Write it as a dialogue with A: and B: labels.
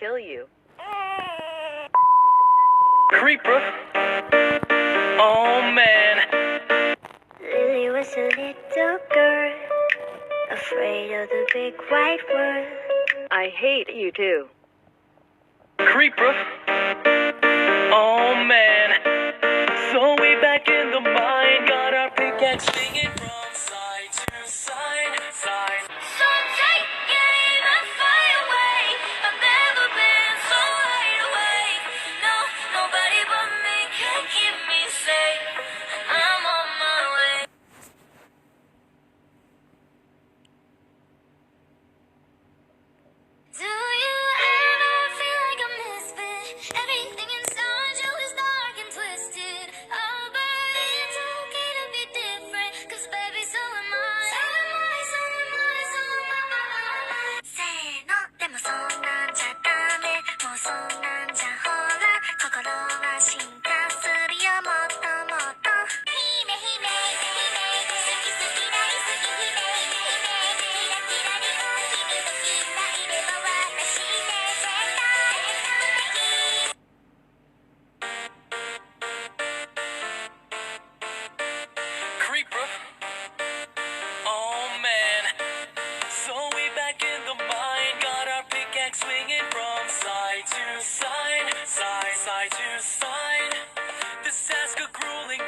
A: kill you.
B: Creeper. Oh man.
C: Lily was a little girl, afraid of the big white world.
A: I hate you too.
B: Creeper. Oh man. So we back in the mine, got our pickaxe swinging from side to side, side.
C: So take game and fly away. I've never been so wide awake. No, nobody but me can keep me safe. I'm on my way. Do you ever feel like a misfit? Everything inside you is dark and twisted. Oh, but it's okay to be different, 'cause baby, so am I. So am I, so am I, so am I. せーの、でもそんなんじゃダメ。もうそんなんじゃほら、心は進化するよ、もっともっと。姫姫姫、好き好き大好き姫姫、キラキラリボン君と君がいれば私で絶対完璧。
B: Creeper. Oh man. So we back in the mine, got our pickaxe swinging from side to side, side, side to side. This ask a grueling